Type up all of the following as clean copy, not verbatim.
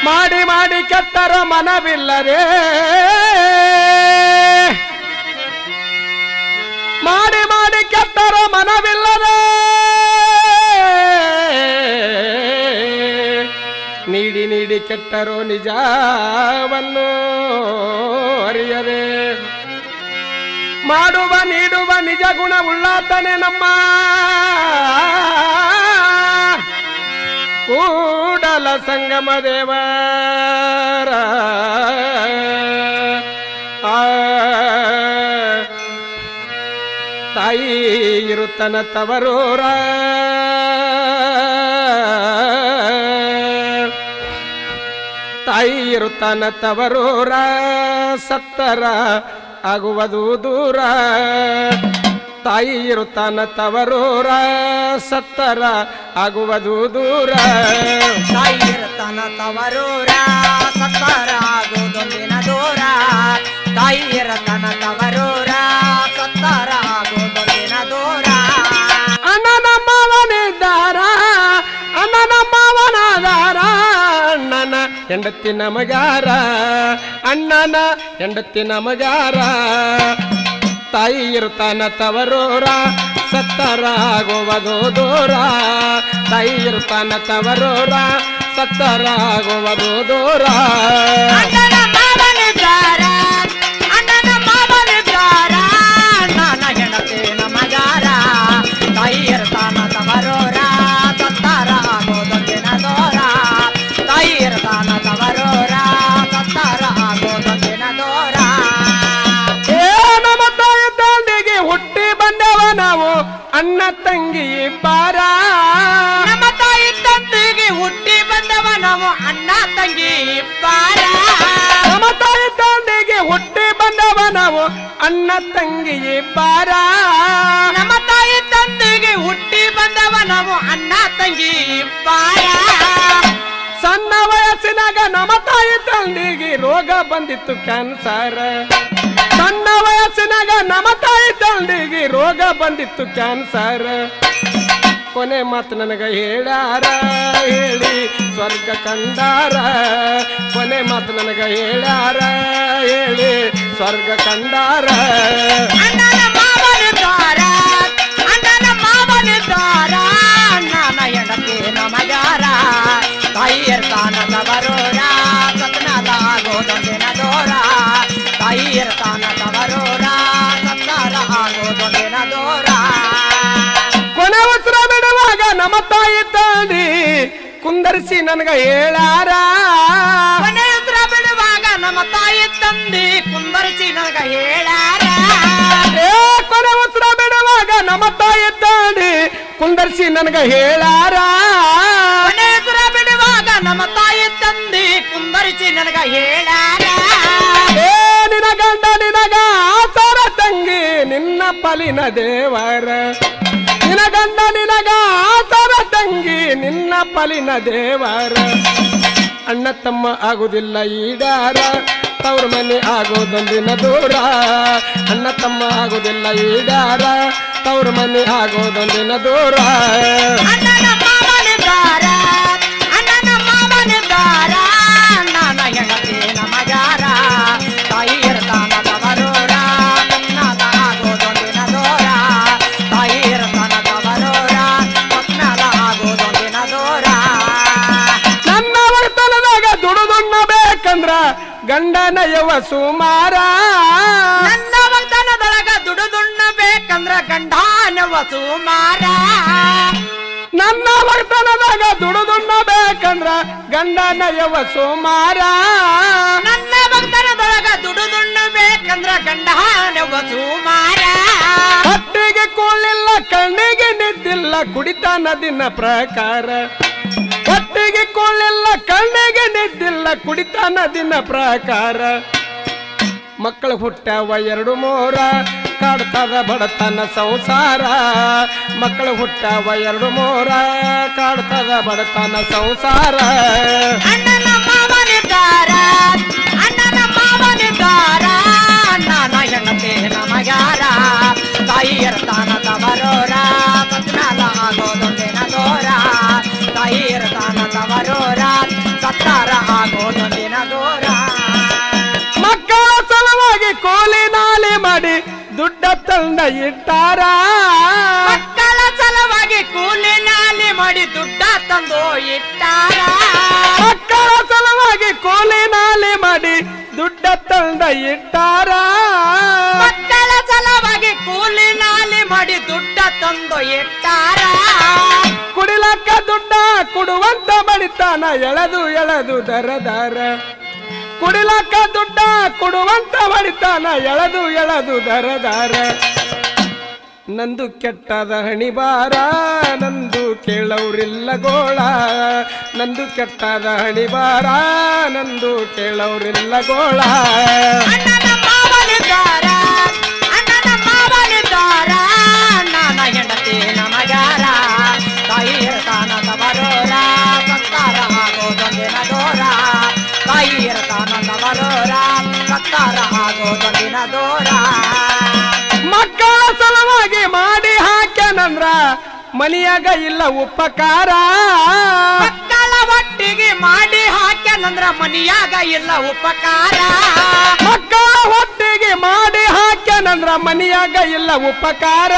ಮಾಡಿ ಮಾಡಿ ಕೆಟ್ಟರ ಮನವಿಲ್ಲರೇ ಮಾಡಿ ಮಾಡಿ ಕೆಟ್ಟರ ಮನವಿಲ್ಲರೇ ನೀಡಿ ನೀಡಿ ಕೆಟ್ಟರೋ ನಿಜವನ್ನು ಅರಿಯದೆ ಮಾಡುವ ನೀಡುವ ನಿಜ ಗುಣ ಉಳ್ಳಾತನೆ ನಮ್ಮ ಕೂಡಲ ಸಂಗಮ ದೇವರ ತಾಯಿ ಇರುತ್ತನ ತವರೂರ ತಾಯಿ ಇರುತ್ತಾನ ತವರೂರ ಸತ್ತರ ಆಗುವುದು ದೂರ ತಾಯಿ ಇರುತ್ತಾನ ತವರೂರ ಸತ್ತರ ಆಗುವುದು ದೂರ ತಾಯಿ ಇರುತ್ತಾನ ತವರೂರ ಸತ್ತರ ಆಗುವುದೊಂದಿನ ದೂರ ತಾಯಿ ಇರುತ್ತಾನ ತವರೂರ ಸತ್ತರ ಆಗುವುದೊಂದಿನ ದೂರ ಅಣ್ಣ ನಮ್ಮವನಿದ್ದಾರ ಅಣ್ಣ ನಮ್ಮವನಾದಾರ ಅಣ್ಣನ ಹೆಂಡತಿ ನಮಗಾರ ಅಣ್ಣನ ಹೆಂಡತಿ ನಮಗಾರ ತಾಯಿ ಇರುತ್ತಾನ ತವರೂರ ಸತ್ತರ ಆಗುವುದು ದೂರ ತಾಯಿ ಇರುತ್ತಾನ ತವರೂರ ಸತ್ತರ ಆಗುವುದು ದೂರ ಅಣ್ಣನ ಮಾವನಿದ್ದಾರ ಅಣ್ಣನ ಮಾವನಿದ್ದಾರ ಅಣ್ಣನ ಹೆಂಡತಿ ನಮಗಾರ ತಾಯಿ ಇರುತ್ತಾನ ತವರೂರ ಸತ್ತರ ಆಗುವುದೊಂದಿನ ದೂರ ತಾಯಿ ಇರುತ್ತಾನ ತವರೂರ ಸತ್ತರ ಆಗುವುದೊಂದಿನ ದೂರ ನಮ್ಮ ತಾಯಿ ತಂದೆಗೆ ಹುಟ್ಟಿ ಬಂದವ ನಾವು ಅಣ್ಣ ತಂಗಿ ಇಬ್ಬಾರ ನಮ್ಮ ತಾಯಿ ತಂದೆಗೆ ಹುಟ್ಟಿ ಬಂದವ ನಾವು ಅಣ್ಣ ತಂಗಿ ಇಬ್ಬಾರ ನಮ್ಮ ತಾಯಿ ತಂದೆಗೆ ಹುಟ್ಟಿ ಬಂದವ ನಾವು ಅಣ್ಣ ತಂಗಿ ಇಬ್ಬಾರ ನಮ್ಮ ತಾಯಿ ತಂದೆಗೆ ಹುಟ್ಟಿ ಬಂದವ ನಾವು ಅಣ್ಣ ತಂಗಿ ಇಬ್ಬಾರ ಸಣ್ಣ ವಯಸ್ಸಿನಾಗ ನಮ್ಮ ತಾಯಿ ತಂದೆಗೆ ರೋಗ ಬಂದಿತ್ತು ಕ್ಯಾನ್ಸರ್ ಸಣ್ಣ ವಯಸ್ಸಿನಾಗ ನಮ್ಮ ತಾಯಿ ತಂದೆಗೆ ರೋಗ ಬಂದಿತ್ತು ಕ್ಯಾನ್ಸರ್ ಕೊನೆ ಮಾತು ನನಗ ಹೇಳ್ಯಾರ ಹೇಳಿ ಸ್ವರ್ಗ ಕಂಡಾರ ಕೊನೆ ಮಾತು ನನಗ ಹೇಳ್ಯಾರ ಹೇಳಿ ಸ್ವರ್ಗ ಕಂಡಾರ ಅಣ್ಣನ ಮಾವನಿದ್ದಾರ ಅಣ್ಣನ ಮಾವನಿದ್ದಾರ ಅಣ್ಣನ ಹೆಂಡತಿ ನಮಗಾರ ತಾಯಿ ಇರ್ತಾನ ತವರೂರ ಸತ್ನಾದ ಆಗೋದೊಂದಿನ ದೂರ ತಾಯಿ ಇರ್ತಾನ ತವರೂರ ಸತ್ತಾರ ಆಗೋದೊಂದಿನ ದೂರ ಕೊನೆ ಉಸಿರ ಬಿಡುವಾಗ ನಮ್ಮ ತಾಯಿ ತಂದಿ ಕುಂದರಿಸಿ ನನಗ ಹೇಳ್ಯಾರ ಕೊನೆ ಉಸಿರ ಬಿಡುವಾಗ ನಮ್ಮ ತಾಯಿ ತಂದಿ ಕುಂದರಿಸಿ ನನಗ ಹೇಳ್ಯಾರ ಕೊನೆ ಉಸಿರ ಬಿಡುವಾಗ ನಮ್ಮ ತಾಯಿ ತಂದಿ ಕುಂದರಿಸಿ ನನಗ ಹೇಳ್ಯಾರ ಕೊನೆ ಉಸಿರ ಬಿಡುವಾಗ ನಮ್ಮ ತಾಯಿ ತಂದಿ ಕುಂದರಿಸಿ ನನಗ ಹೇಳ್ಯಾರ ನಿನ ಗಂಡ ನಿನಗ ಆಚಾರ ತಂಗಿ ನಿನ್ನ ಪಲಿನ ದೇವರ ನಿನ ಗಂಡ ನಿನಗ ಆಚಾರ ತಂಗಿ ನಿನ್ನ ಪಲಿನ ದೇವರ ಅಣ್ಣ ತಮ್ಮ ಆಗುದಿಲ್ಲ ಈಡಾರ ತವ್ರ ಮನೆ ಆಗೋದೊಂದಿನ ದೂರ ಅಣ್ಣ ತಮ್ಮ ಆಗುದಿಲ್ಲ ಈಡಾರ ತವ್ರ ಮನೆ ಆಗೋದೊಂದಿನ ದೂರ ಅಣ್ಣನ ಮಾವನಿದ್ದಾರ ಅಣ್ಣನ ಮಾವನಿದ್ದಾರ ಅಣ್ಣನ ಹೆಂಡತಿ ನಮಗಾರ ತಾಯಿ ಇರ್ತಾನ ತವರೂರ ಸತ್ನಾದ ಆಗೋದೊಂದಿನ ದೂರ ತಾಯಿ ಇರ್ತಾನ ತವರೂರ ಸತ್ನಾದ ಆಗೋದೊಂದಿನ ದೂರ ನನ್ನ ವರ್ತನದಾಗ ದುಡುದುಣ್ಣಬೇಕಂದ್ರ ಗಂಡನ ಯವ ಸುಮಾರ ನನ್ನ ವರ್ತನದೊಳಗ ದುಡುದುಣ್ಣಬೇಕಂದ್ರ ಗಂಡಾನವ ಸುಮಾರ ನನ್ನ ವರ್ತನದಾಗ ದುಡುದುಣ್ಣಬೇಕಂದ್ರ ಗಂಡನ ಯವ ಸುಮಾರ ನನ್ನ ವರ್ತನದೊಳಗ ದುಡುದುಣ್ಣಬೇಕಂದ್ರ ಗಂಡಾನವ ಸುಮಾರ ಹೊಟ್ಟಿಗೆ ಕೂಳಿಲ್ಲ ಕಣ್ಣಿಗೆ ನಿದ್ದಿಲ್ಲ ಕುಡಿತಾನ ದಿನ ಪ್ರಕಾರ ಹೊಟ್ಟಿಗೆ ಕೂಳಿಲ್ಲ ಕಣ್ಣಿಗೆ ನಿದ್ದಿಲ್ಲ ಕುಡಿತಾನ ದಿನ ಪ್ರಕಾರ ಮಕ್ಕಳು ಹುಟ್ಟ್ಯಾವ 2-3 ಕಾಡ್ತದ ಬಡತನ ಸಂಸಾರ ಮಕ್ಕಳು ಹುಟ್ಟ್ಯಾವ 2-3 ಕಾಡ್ತದ ಬಡತನ ಸಂಸಾರ ಅಣ್ಣನ ಮಾವನಿದ್ದಾರ ಅಣ್ಣನ ಮಾವನಿದ್ದಾರ ಅಣ್ಣನ ಹೆಂಡತಿ ನಮಗಾರ ತಾಯಿ ಇರ್ತಾನ ತವರೂರ ಸತ್ನಾದ ಆಗೋದೊಂದಿನ ದೂರ ತಾಯಿ ಇರ್ತಾನ ತವರೂರ ಸತ್ತಾರ ಆಗೋ ಇಟ್ಟಾರ ಮಕ್ಕಳ ಸಲುವಾಗಿ ಕೂಲಿ ನಾಲಿ ಮಾಡಿ ದುಡ್ಡ ತಂದು ಇಟ್ಟಾರ ಮಕ್ಕಳ ಸಲುವಾಗಿ ಕೂಲಿ ನಾಲಿ ಮಾಡಿ ದುಡ್ಡ ತಂದ ಇಟ್ಟಾರ ಮಕ್ಕಳ ಸಲುವಾಗಿ ಕೂಲಿ ನಾಲಿ ಮಾಡಿ ದುಡ್ಡ ತಂದು ಇಟ್ಟಾರ ಕುಡಿಲಕ್ಕ ದುಡ್ಡ ಕುಡುವಂತ ಬಡಿತಾನ ಎಳೆದು ಎಳೆದು ದರದಾರ ಕುಡಿಲಕ್ಕ ದುಡ್ಡ ಕುಡುವಂತ ಬಡಿತಾನ ಎಳೆದು ಎಳೆದು ದರದಾರ ನಂದು ಕೆಟ್ಟದ ಹಣಿಬಾರ ನಂದು ಕೇಳವ್ರಿಲ್ಲ ಗೋಳ ನಂದು ಕೆಟ್ಟದ ಹಣಿಬಾರ ನಂದು ಕೇಳವ್ರಿಲ್ಲ ಗೋಳ ಅಣ್ಣನ ಮಾವನಿದ್ದಾರ ಅಣ್ಣನ ಮಾವನಿದ್ದಾರ ನನ್ನ ಹೆಂಡತಿ ನಮಗಾರ ತಾಯಿ ಇರ್ತಾನಂದ ಬರೋರ ಸತ್ತಾರ ಆಗೋದೊಂದಿನ ದೂರ ತಾಯಿ ಇರ್ತಾನಂದ ಬರೋರ ಸತ್ತಾರ ಆಗೋದೊಂದಿನ ದೂರ ಮಕ್ಕಳ ಸಲುವಾಗಿ ಮಾಡಿ ಹಾಕ್ಯಾನಂದ್ರ ಮನಿಯಾಗ ಇಲ್ಲ ಉಪಕಾರ ಮಕ್ಕಳ ಒಟ್ಟಿಗೆ ಮಾಡಿ ಹಾಕ್ಯಾನಂದ್ರ ಮನಿಯಾಗ ಇಲ್ಲ ಉಪಕಾರ ಮಕ್ಕಳ ಹೊಟ್ಟಿಗೆ ಮಾಡಿ ಹಾಕ್ಯಾನಂದ್ರ ಮನಿಯಾಗ ಇಲ್ಲ ಉಪಕಾರ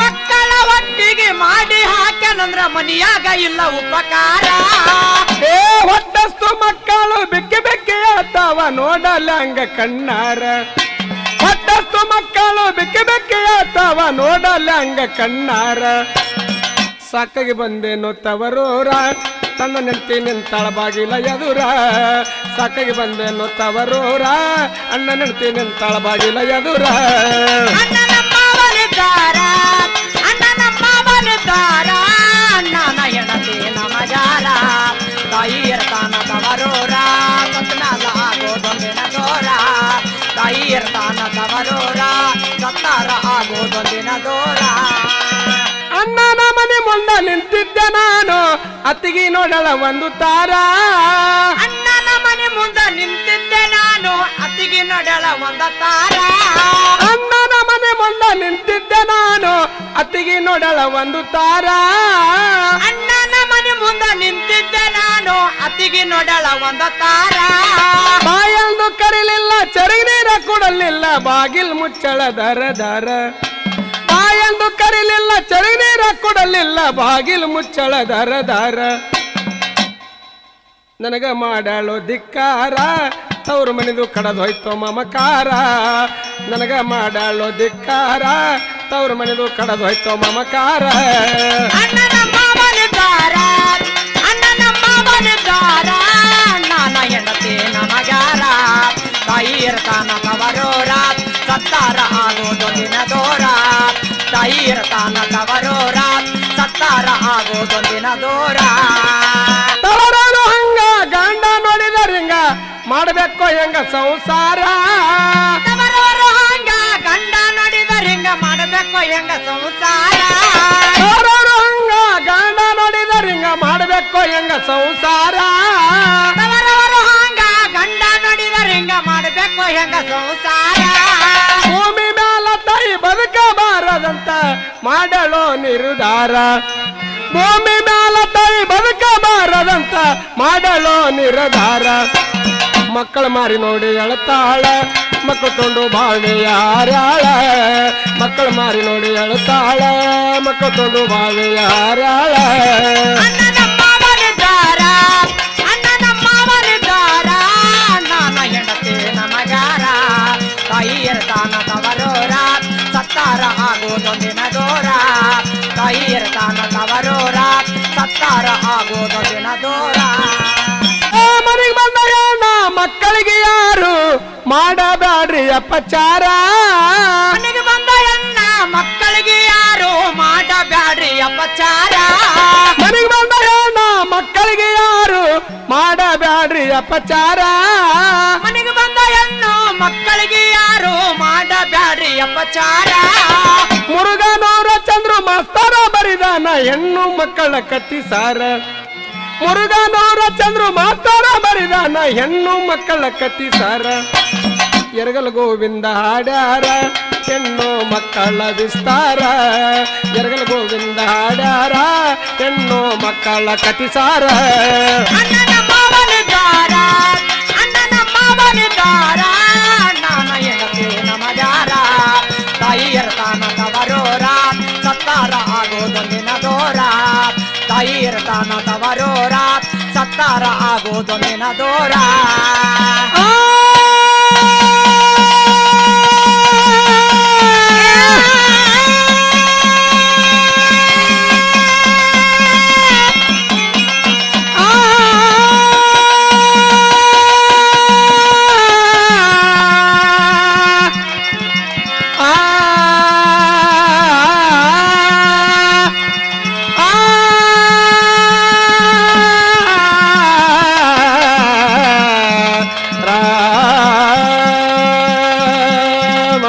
ಮಕ್ಕಳ ಒಟ್ಟಿಗೆ ಮಾಡಿ ಹಾಕ್ಯಾನಂದ್ರ ಮನಿಯಾಗ ಇಲ್ಲ ಉಪಕಾರ ಏ ಹೊಟ್ಟಸ್ತು ಮಕ್ಕಳು ಬೆಕ್ಕೆ ಬೆಕ್ಕೆ ಹೇಳ್ತಾವ ನೋಡಲ್ಲ ಹಂಗ ಕಣ್ಣಾರ ಹೊಟ್ಟಸ್ತು ಮಕ್ಕಳು ಬೆಕ್ಕೆ ಬೆಕ್ಕೆ ಹೇಳ್ತಾವ ನೋಡಲ್ಲ ಹಂಗ ಕಣ್ಣಾರ ಸಾಕಾಗಿ ಬಂದೇನೋ ತವರೋರ ತನ್ನ ನೆಂಟಿ ನಿಂತಾಳ ಬಾಗಿಲ ಎದುರ ಸಾಕಾಗಿ ಬಂದೇನೋ ತವರೋರ ಅಣ್ಣ ನೆಂಟಿ ನಿಂತಾಳ ಬಾಗಿಲ ಎದುರ ಅಣ್ಣನ ಮಾವನಿದ್ದಾರ ಅಣ್ಣನ ಮಾವನಿದ್ದಾರ ಅಣ್ಣನ ಹೆಣತಿ ನಮಗಾರ ತಾಯಿ ಇರ್ತಾನ ತವರೋರ ಸತ್ನಾಲ ಆಗೋದೊಂದಿನ ದೂರ ತಾಯಿ ಇರ್ತಾನ ತವರೋರ ಸತ್ತಾರ ಆಗೋದೊಂದಿನ ದೂರ ಅಣ್ಣನ ಮನೆ ಮುಂದ ನಿಂತಿದ್ದೆ ನಾನು ಅತ್ತಿಗೆ ನೋಡಳ ಒಂದು ತಾರ ಅಣ್ಣನ ಮನೆ ಮುಂದೆ ನಿಂತಿದ್ದೆ ನಾನು ಅತ್ತಿಗೆ ನೋಡಳ ಒಂದ ತಾರ ಅಣ್ಣನ ಮನೆ ಮುಂದ ನಿಂತಿದ್ದೆ ನಾನು ಅತ್ತಿಗೆ ನೋಡಳ ಒಂದು ತಾರ ಅಣ್ಣನ ಮನೆ ಮುಂದೆ ನಿಂತಿದ್ದೆ ನಾನು ಅತ್ತಿಗೆ ನೋಡಳ ಒಂದ ತಾರ ಬಾಯಲ್ದು ಕರಿಲಿಲ್ಲ ಚರಗಿ ನೀರ ಕೊಡಲಿಲ್ಲ ಬಾಗಿಲ್ ಮುಚ್ಚಳ ದರ ದರ ಬಾಯಲ್ದು ಕರಿಲಿಲ್ಲ ಚರಗಿ ನೀರ ಕೊಡಲಿಲ್ಲ ಬಾಗಿಲ್ ಮುಚ್ಚಳ ದರ ದರ ನನಗ ಮಾಡಾಳೋ ಧಿಕ್ಕಾರ ತವ್ರ ಮನೆದು ಕಡದು ಹೋಯ್ತು ಮಮಕಾರ ನನಗ ಮಾಡಾಳೋ ಧಿಕ್ಕಾರ ತವ್ರ ಮನೆದು ಕಡದು ಹೋಯ್ತು ಮಮಕಾರ ಅಣ್ಣನ ಮಾವನಿದ್ದಾರ ಅಣ್ಣನ ಮಾವನಿದ್ದಾರ ನನ್ನ ಹೆಂಡತಿ ನಮಗಾರ ತಾಯಿ ಇರ್ತಾನ ತವರೋರ ಸತ್ತಾರ ಆಗೋದೊಂದಿನ ದೂರ ತಾಯಿ ಇರ್ತಾನ ತವರೋರ ಸತ್ತಾರ ಆಗೋದೊಂದಿನ ದೂರ ತವರನು ಹಂಗ ಗಂಡ ನೋಡಿದರಿಂಗ ಮಾಡಬೇಕು ಹೆಂಗ ಸಂಸಾರ ತವರೋರು ಹಂಗ ಗಂಡ ನೋಡಿದರಿಂಗ ಮಾಡಬೇಕು ಹೆಂಗ ಸಂಸಾರ ತವರನು ಹಂಗ ಗಂಡ ನೋಡಿದರಿಂಗ ಮಾಡಬೇಕು ಹೆಂಗ ಸಂಸಾರ ತವರೋರು ಹಂಗ ಗಂಡ ನೋಡಿದರಿಂಗ ಮಾಡಬೇಕು ಹೆಂಗ ಸಂಸಾರ ಭೂಮಿ ಮ್ಯಾಲ ತಾಯಿ ಬದುಕಬಾರದಂತ ಮಾಡಲು ನಿರ್ಧಾರ ಭೂಮಿ ಮ್ಯಾಲ ತಾಯಿ ಬದುಕಬಾರದಂತ ಮಾಡಲು ನಿರ್ಧಾರ ಮಕ್ಕಳು ಮಾರಿ ನೋಡಿ ಅಳತಾಳ ಮಕ್ಕಳು ತೊಂಡು ಬಾವಿ ಯಾರ್ಯಾಳ ಮಕ್ಕಳು ಮಾರಿ ನೋಡಿ ಅಳತಾಳ ಮಕ್ಕಳು ತೊಂಡು ಬಾವಿ ಯಾರ್ಯಾಳ ಅಣ್ಣನ ಮಾವನಿದ್ದಾರ ಅಣ್ಣನ ಮಾವನಿದ್ದಾರ ನನ್ನ ಹೆಂಡತಿ ನಮಗಾರ ತಾಯಿ ಇರ್ತಾನ ತವರೋರ ಸತ್ತಾರ ಆಗೋದೊಂದಿನ ದೂರ ತಾಯಿ ಇರ್ತಾನ ತವರೋರ ಸತ್ತಾರ ಆಗೋದೊಂದಿನ ದೂರ ಮನೆಗೆ ಬಂದ ಹೆಣ್ಣ ಮಕ್ಕಳಿಗೆ ಯಾರು ಮಾಡಬ್ಯಾಡ್ರಿ ಅಪಚಾರ ಮನೆಗೆ ಬಂದ ಹೆಣ್ಣ ಮಕ್ಕಳಿಗೆ ಯಾರು ಮಾಡಬ್ಯಾಡ್ರಿ ಅಪಚಾರ ಮನೆಗೆ ಬಂದ ಹೆಣ್ಣ ಮಕ್ಕಳಿಗೆ ಯಾರು ಮಾಡಬ್ಯಾಡ್ರಿ ಅಪಚಾರ ಮನೆಗೆ ಬಂದ ಹೆಣ್ಣು ಮಕ್ಕಳಿಗೆ ಯಾರು ಮಾಡಬ್ಯಾಡ್ರಿ ಅಪಚಾರ ಮುರುಘನೂರ ಚಂದ್ರು ಮಾಸ್ತರ ಬರಿದಾನ ಹೆಣ್ಣು ಮಕ್ಕಳ ಕತ್ತಿಸಾರ ಮುರುಘನೂರ ಚಂದ್ರು ಮಾಸ್ತರ ಬರಿದಾನ ಹೆಣ್ಣು ಮಕ್ಕಳ ಕತ್ತಿಸಾರ ಎರಗಲ್ ಗೋವಿಂದ ಹಾಡ್ಯಾರ ಹೆಣ್ಣು ಮಕ್ಕಳ ವಿಸ್ತಾರ ಎರಗಲ್ ಗೋವಿಂದ ಹಾಡ್ಯಾರ ಹೆಣ್ಣು ಮಕ್ಕಳ ಕತ್ತಿಸಾರ ಅಣ್ಣನ ಮಾವನಿದ್ದಾರ ಅಣ್ಣನ ಮಾವನಿದ್ದಾರ ನನ್ನ ಹೆಂಡತಿ ನಮಗಾರ ತಾಯಿ ಇರ್ತಾನ ಆಗೋದು ನಿನ ದೂರ ರಾಮ